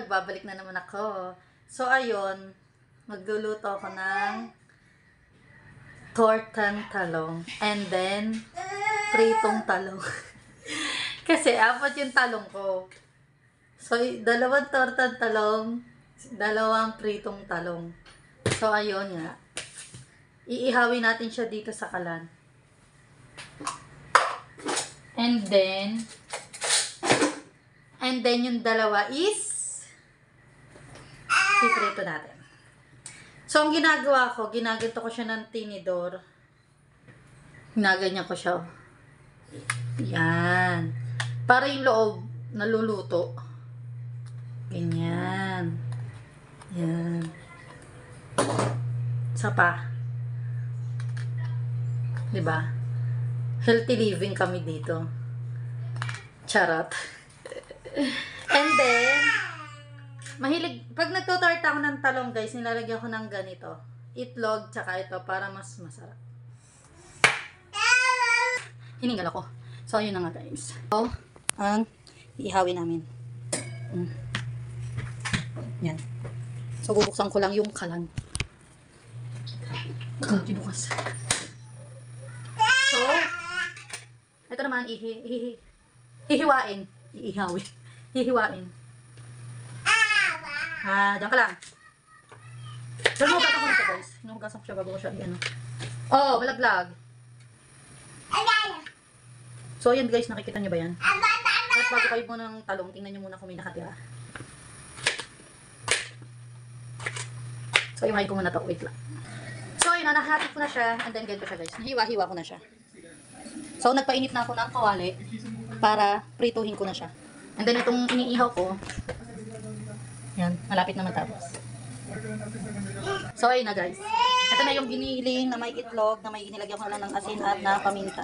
nagbabalik na naman ako. So, ayun, magluluto ako ng tortang talong. And then, pritong talong. Kasi, apat yung talong ko. So, dalawang tortang talong, dalawang pritong talong. So, ayun nga. Iihawin natin siya dito sa kalan. And then yung dalawa is piprito natin. So, ang ginagawa ko, ginaganto ko siya ng tinidor. Ginaganyan ko siya. Yan. Para yung loob, naluluto. Ganyan. Yan. Isa pa. Diba? Healthy living kami dito. Charot. And then, mahilig, pag nagtutorta ako ng talong guys, nilalagyan ko ng ganito. Itlog, tsaka ito, para mas masarap. Hiningal ako. So, ayun na nga guys. So, ang iihawin namin. Yan. So, bubuksan ko lang yung kalan. Bukas. So, ito naman, hihiwain. Iihawin. Hihiwain. Diyan ka lang. So, hinugasan ko na ito guys. Hinugasan ko siya bago ko siya. Ano. Oh, malaglag. So, ayan guys, nakikita niyo ba yan? At bago kayo po ng talong, tingnan niyo muna kung may nakatira. So, iwain ko muna ito. Wait lang. So, ayun na, nahati ko na siya. And then, ganito siya guys. Nahiwa-hiwa ko na siya. So, nagpainit na ako ng kawali para prituhin ko na siya. And then, itong iniihaw ko, yan, malapit naman tapos. So, ayun na guys. Ito na yung giniling na may itlog, na may inilagyan ko lang ng asin at na paminta.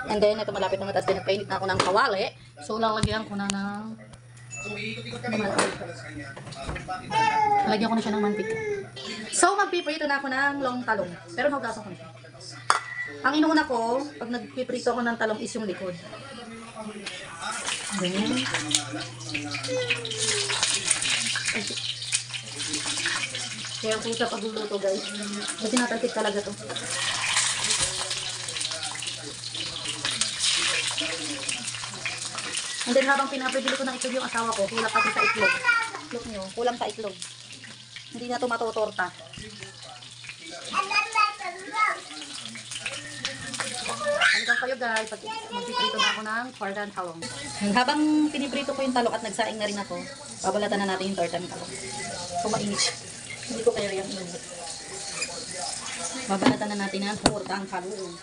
And then, ito malapit naman tapos pinagpainit na ako ng kawali. So, lalagyan ko na ng mantika. Lalagyan ko na siya ng mantika. So, magpiprito na ako ng long talong. Pero naugasan ko na siya. Ang inuuna ko, pag nagpiprito ako ng talong is yung likod. Ganyan. Kaya po sa pagluluto guys. Kasi natalkit talaga to. And then habang pinapabili ko ng itlog yung asawa ko, kulang pati sa itlog. Itlog nyo, kulang sa itlog. Hindi na ito matutorta. Hanggang kayo guys, pag magpiprito na ako ng tortang talong. Habang piniprito ko yung talong at nagsaing na rin ako, babalatan na natin yung tortang talong. So mainit. Hindi ko kaya yung inunod. Babalatan na natin ang tortang talong.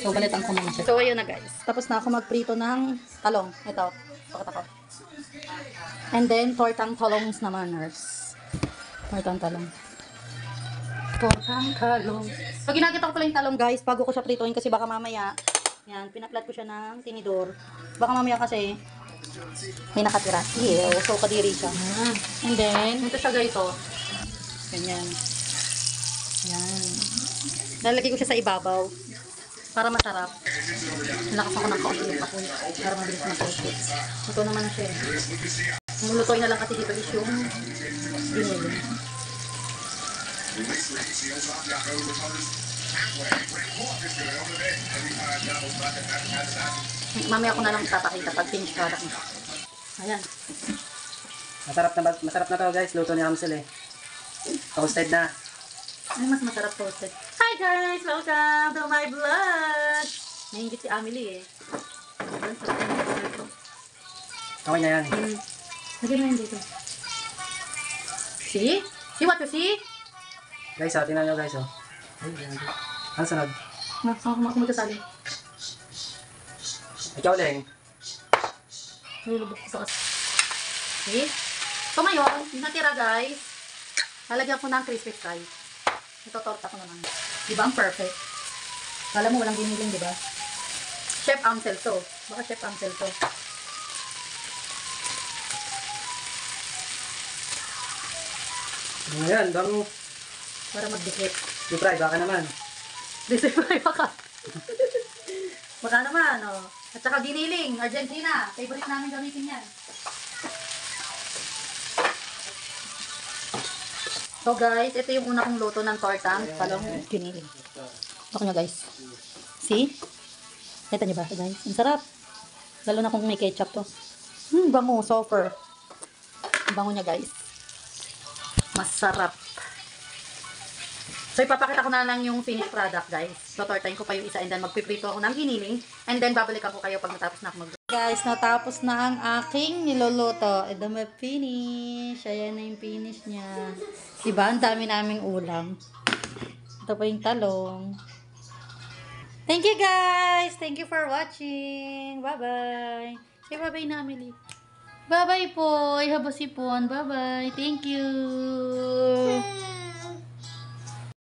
So balitan ko muna siya. So ayun na guys. Tapos na ako magprito ng talong. Ito. Pakita ko. And then, tortang talongs naman, nurse. Tortang talong. Tortang talong. So, ginagita ko pala yung talong, guys, bago ko siya prituhin kasi baka mamaya, yan, pinaplat ko siya ng tinidor. Baka mamaya kasi, may nakatira. Ew, so, kadiri siya. And then, ito siya, guys, oh. Ganyan. Yan. Lalagay ko siya sa ibabaw. Para masarap. Nalakas ako ng kaunti yung kapoy. Para mabilis mag-cook. Ito naman siya. Mulutoy na lang kasi dito is yung binili. Mamaya ko na lang papakita pag finish product na. Ayan. Masarap na to guys. Luto ni Amsel eh. Toasted na. Ay, mas masarap toasted. Hi guys! Welcome to my vlog! Nainggit si Amelie eh. Okay na yan. Lagyan mo yan dito. See? See what you see? Guys, tingnan nyo guys. Ano sunod? Ako magkasali. Ikaw Leng. Nilubok ko sa kasi. See? So ngayon, yung natira guys, lalagyan ko ng crispy fry. Ito torta ko naman. Diba ang perfect? Kala mo walang giniling, diba? Chef Amsel to. Baka Chef Amsel to. Ayan, bango. Para magdikit. Deep fry, baka naman. Disipay baka. Baka naman, oh. At saka giniling, Argentina. Favorite namin gamitin yan. So guys, ito yung una kong luto ng tortang talong giniling. Baka nyo guys. See? Kita nyo ba guys? Ang sarap. Lalo na kung may ketchup to. Bango, sofer. Bango niya guys. Masarap. So, ipapakita ko na lang yung finished product, guys. So, tortahin ko pa yung isa and then magpiprito ako ng giniling. And then, babalikan ko kayo pag natapos na ako mag- Guys, natapos na ang aking niluluto. Ito may finish. Ayan na yung finish niya. Diba? Ang dami naming ulam. Ito pa yung talong. Thank you, guys! Thank you for watching. Bye-bye. Say bye-bye na, Amelie. Bye-bye po. Ihabos ipon. Bye-bye. Thank you.